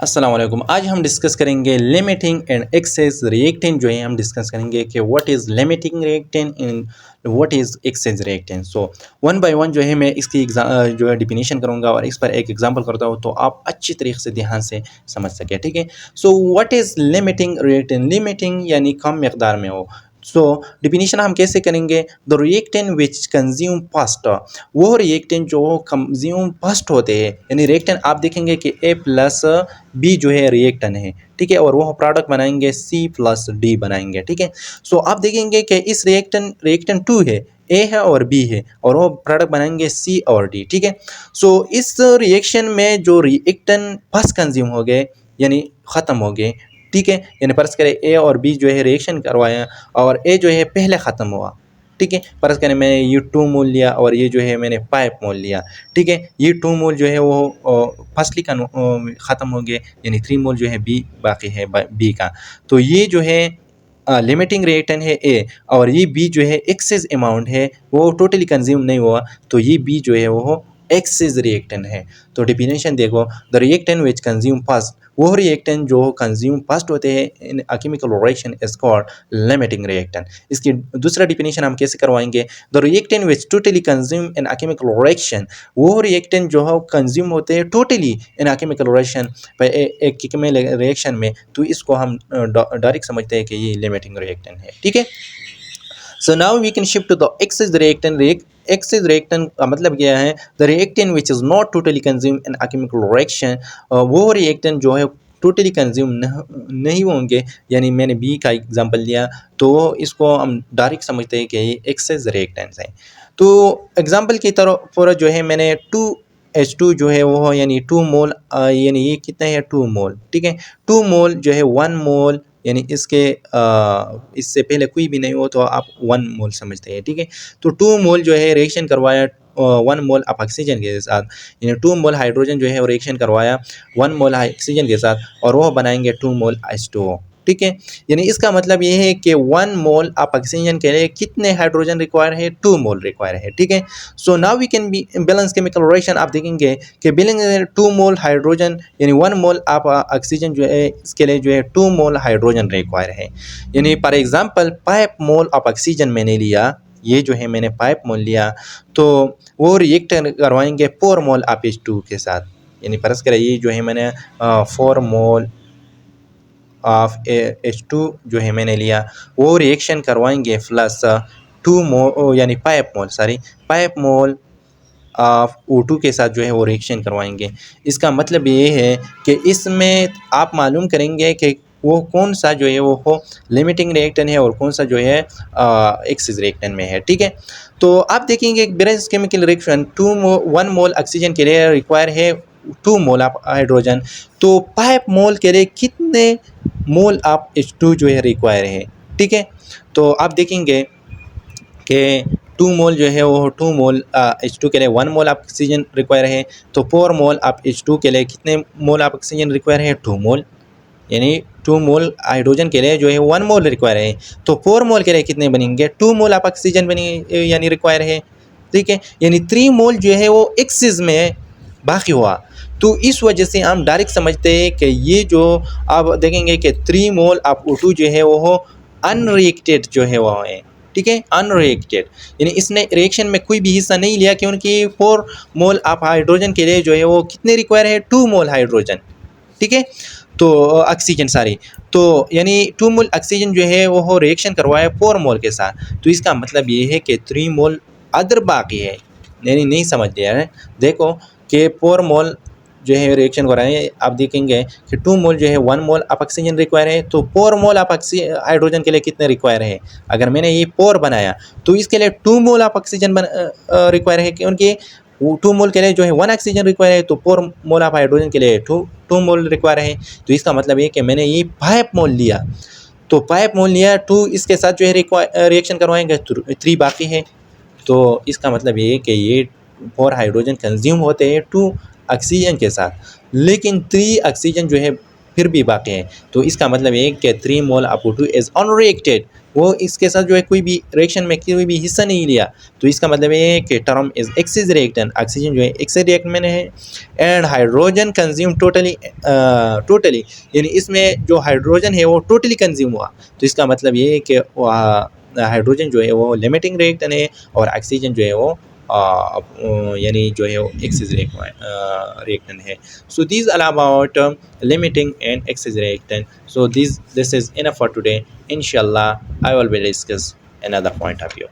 अस्सलाम वालेकुम। आज हम डिस्कस करेंगे लिमिटिंग एंड एक्सेस रिएक्टेंट जो है हम डिस्कस करेंगे कि what is limiting reactant and what is excess reactant. So one by one जो है मैं इसकी जो है डिफिनीशन करूंगा और इस पर एक एग्जांपल करता हूँ तो आप अच्छी तरीके से ध्यान से समझ सके। ठीक है। So what is limiting reactant. Limiting यानी कम मकदार में हो। सो डिफिनीशन हम कैसे करेंगे। The reactant which consume fast, वो रिएक्टेंट जो कंज्यूम फर्स्ट होते हैं, यानी रिएक्टेंट आप देखेंगे कि ए प्लस बी जो है रिएक्टेंट है। ठीक है। और वो प्रोडक्ट बनाएंगे सी प्लस डी बनाएंगे। ठीक है। सो आप देखेंगे कि इस रिएक्टेंट टू है, ए है और बी है, और वो प्रोडक्ट बनाएंगे सी और डी। ठीक है। सो इस रिएक्शन में जो रिएक्टेंट फर्स्ट कंज्यूम हो गए यानी ख़त्म हो गए। ठीक है। यानी फर्ज करें ए और बी जो है रिएक्शन करवाया और ए जो है पहले ख़त्म हुआ। ठीक है। फर्ज करें मैंने ये 2 मोल लिया और ये जो है मैंने 5 मोल लिया। ठीक है। ये 2 मोल जो है वो फर्स्टली का ख़त्म हो गए, यानी 3 मोल जो है बी बाकी है बी का। तो ये जो है लिमिटिंग रिएक्टेंट है ए, और ये बी जो है एक्सेस अमाउंट है वो टोटली कंज्यूम नहीं हुआ, तो ये बी जो है वो एक्सेस रिएक्टेंट है। तो डिफिनेशन देखो, the reactant which consume first, वो रिएक्टेंट जो कंज्यूम फर्स्ट होते हैं in a chemical reaction is called limiting reactant. इसकी दूसरा डिफिनेशन हम कैसे करवाएंगे। The reactant which totally consume in a chemical reaction, वो रिएक्टेंट जो है कंज्यूम होते हैं totally in a chemical reaction एक केमिकल रिएक्शन में, तो इसको हम डायरेक्ट समझते हैं कि ये लिमिटिंग रिएक्टेंट है। ठीक है। So now we can shift to the excess reactant. Excess reactant का मतलब क्या है। The reactant which is not totally consumed in a chemical reaction, वो reactant जो है टोटली कंज्यूम नहीं होंगे, यानी मैंने बी का एग्जांपल लिया तो इसको हम डायरेक्ट समझते हैं कि ये एक्सेस रिएक्टेंट्स हैं। तो एग्जांपल की तरह पर जो है मैंने 2H2 जो है वो यानी 2 मोल, यानी ये कितने हैं 2 मोल। ठीक है। 2 मोल जो है 1 मोल, यानी इससे पहले कोई भी नहीं हो तो आप 1 मोल समझते हैं। ठीक है। तो 2 मोल जो है रिएक्शन करवाया 1 मोल आप ऑक्सीजन के साथ, यानी 2 मोल हाइड्रोजन जो है वो रिएक्शन करवाया 1 मोल ऑक्सीजन के साथ, और वो बनाएंगे 2 मोल H2O। ठीक है। यानी इसका मतलब ये है कि 1 मोल आप ऑक्सीजन के लिए कितने हाइड्रोजन रिक्वायर है, 2 मोल रिक्वायर है। ठीक है। So now we can be balance chemical reaction. आप देखेंगे कि बैलेंस 2 मोल हाइड्रोजन यानी 1 मोल आप ऑक्सीजन जो है इसके लिए जो है 2 मोल हाइड्रोजन रिक्वायर है। यानी फॉर एग्जांपल 5 मोल आप ऑक्सीजन मैंने लिया, ये जो है मैंने 5 मोल लिया, तो वो रिएक्ट करवाएंगे 4 मोल आप H2 के साथ। यानी फर्ज करें ये जो है मैंने 4 मोल ऑफ H2 जो है मैंने लिया, वो रिएक्शन करवाएंगे प्लस 2 मोल यानी 5 मोल ऑफ O2 के साथ जो है वो रिएक्शन करवाएंगे। इसका मतलब ये है कि इसमें आप मालूम करेंगे कि वो कौन सा जो है वो हो लिमिटिंग रिएक्टेंट है और कौन सा जो है एक्सेस रिएक्टेंट में है। ठीक है। तो आप देखेंगे बैलेंस केमिकल रिएक्शन 1 मोल ऑक्सीजन के लिए रिक्वायर है 2 मोल ऑफ हाइड्रोजन, तो 5 मोल के लिए कितने मोल ऑफ H2 जो है रिक्वायर है। ठीक है। तो आप देखेंगे कि 2 मोल जो है वो 2 मोल H2 के लिए 1 मोल ऑक्सीजन रिक्वायर है, तो 4 मोल आप H2 के लिए कितने मोल ऑफ ऑक्सीजन रिक्वायर है, 2 मोल। यानी 2 मोल हाइड्रोजन के लिए जो है 1 मोल रिक्वायर है, तो 4 मोल के लिए कितने बनेंगे, 2 मोल ऑफ ऑक्सीजन बनेंगे यानी रिक्वायर है। ठीक है। यानी 3 मोल जो है वो एक्सेस में बाकी हुआ, तो इस वजह से हम डायरेक्ट समझते हैं कि ये जो आप देखेंगे कि 3 मोल ऑफ O2 जो है वो अनरिएक्टेड जो है वो है। ठीक है। अनरिएक्टेड यानी इसने रिएक्शन में कोई भी हिस्सा नहीं लिया, क्योंकि 4 मोल ऑफ हाइड्रोजन के लिए जो है वो कितने रिक्वायर है, 2 मोल हाइड्रोजन। ठीक है। तो ऑक्सीजन सारी, तो यानी 2 मोल ऑक्सीजन जो है वो रिएक्शन करवाया 4 मोल के साथ, तो इसका मतलब ये है कि 3 मोल अदर बाकी है। यानी नहीं समझ लिया है। देखो कि 4 मोल जो है रिएक्शन हो रहा है, आप देखेंगे कि 2 मोल जो है 1 मोल ऑफ ऑक्सीजन रिक्वायर है, तो 4 मोल ऑफ हाइड्रोजन के लिए कितने रिक्वायर है। अगर मैंने ये 4 बनाया तो इसके लिए 2 मोल ऑफ ऑक्सीजन रिक्वायर है, क्योंकि 2 मोल के लिए जो है 1 ऑक्सीजन रिक्वायर है, तो 4 मोल ऑफ हाइड्रोजन के लिए 2 मोल रिक्वायर है। तो इसका मतलब ये कि मैंने ये 5 मोल लिया, तो 5 मोल लिया, 2 इसके साथ जो है रिएक्शन करवाएंगे, 3 बाकी है। तो इसका मतलब ये है कि ये 4 हाइड्रोजन कंज्यूम होते हैं 2 ऑक्सीजन के साथ, लेकिन 3 ऑक्सीजन जो है फिर भी बाकी है। तो इसका मतलब ये है कि 3 mole of O2 is unreacted, वो इसके साथ जो है कोई भी रिएक्शन में कोई भी हिस्सा नहीं लिया, तो इसका मतलब ये है कि term is excess reactant, oxygen जो है एक्सेस रिएक्ट में है। एंड हाइड्रोजन कंज्यूम टोटली यानी इसमें जो हाइड्रोजन है वो टोटली कंज्यूम हुआ, तो इसका मतलब ये है कि हाइड्रोजन जो है वो लिमिटिंग रिएक्टेंट है और ऑक्सीजन जो है वो यानी जो है वो एक्सेस रिएक्टेंट है। So these are about limiting and excess reactant. So this is enough for today. Inshallah, I will be discuss another point of view.